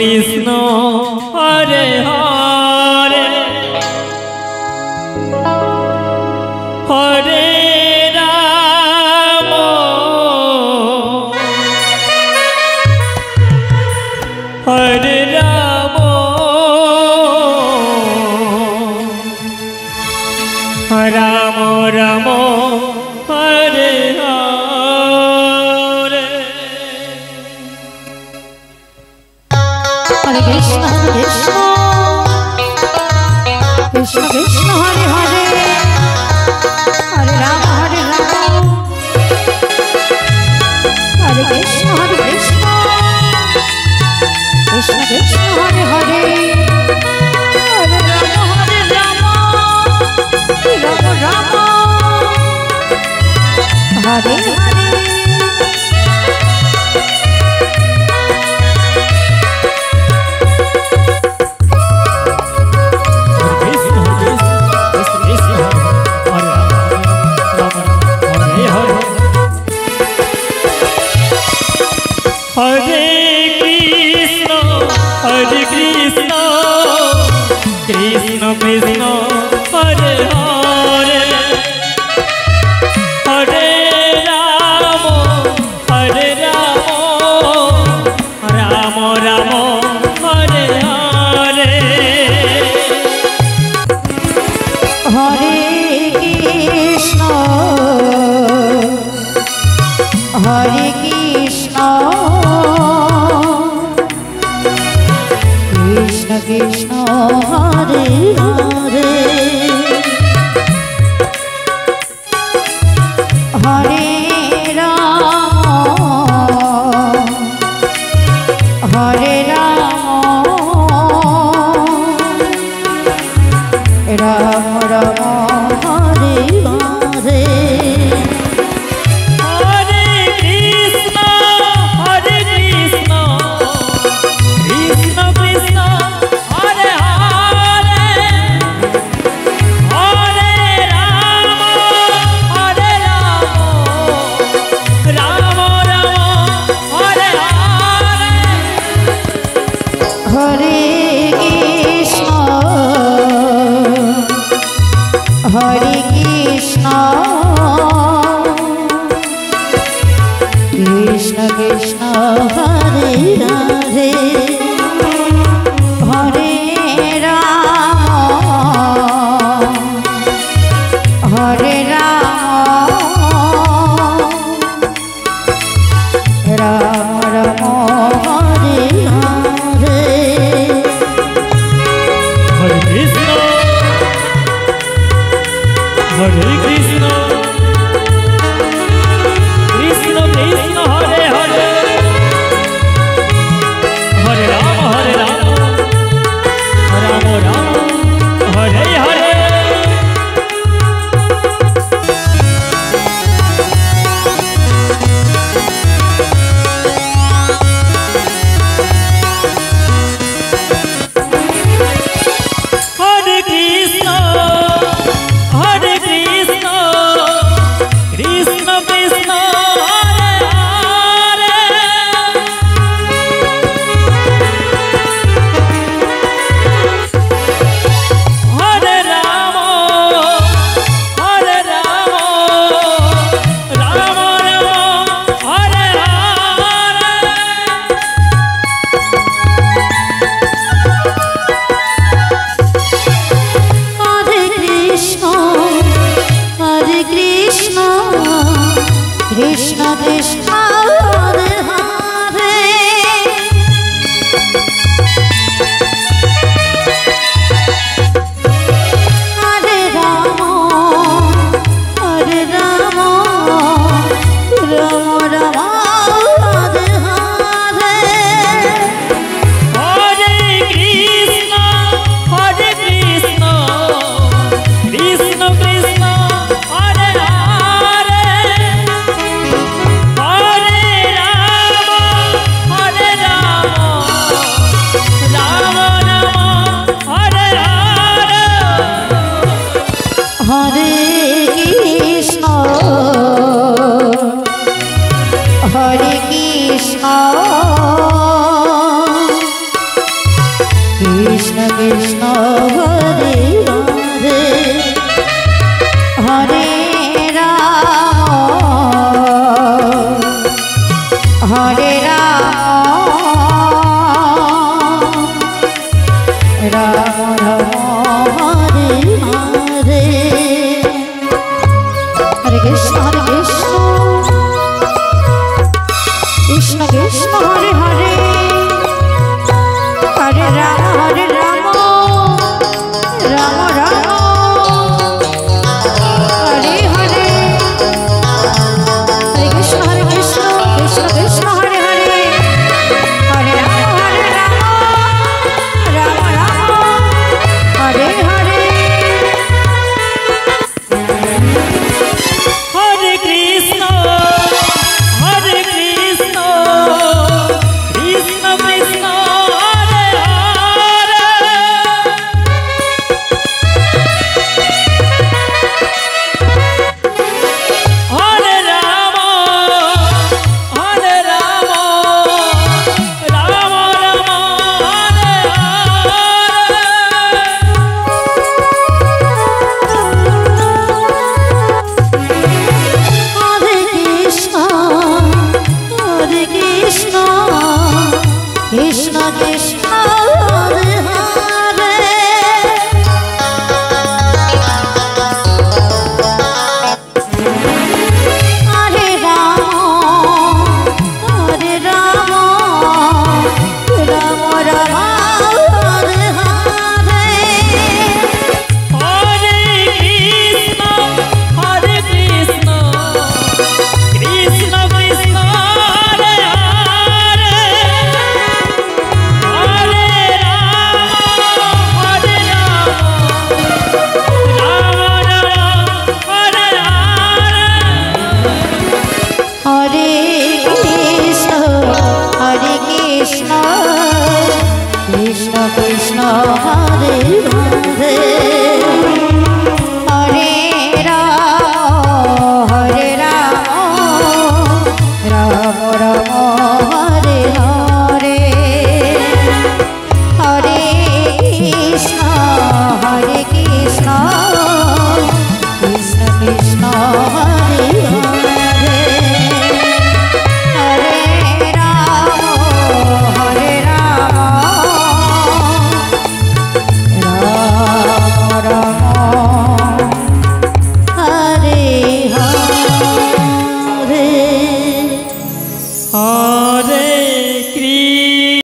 Krishna Hare Hare Hare Ram Hare Ram Ram Ram Hare Hare Hare Krishna Krishna Krishna Hare Hare Hare Ram Hare Krishna Krishna Krishna Hare Hare Hare Ram Ram Ram Hare Hare Hare Krishna Krishna Krishna Hare Hare Hare Ram Ram Ram Hare Hare Hare Krishna Krishna Krishna Hare Hare Hare Ram Ram Ram Hare Hare Hare Krishna Krishna Krishna Hare Hare Hare Ram Ram Ram Hare Hare Hare Krishna Krishna Krishna Hare Hare Hare Krishna Hare Hare Hare Hare Ram Ram Hare Hare Hare Krishna Krishna Krishna Hare Hare Hare Ram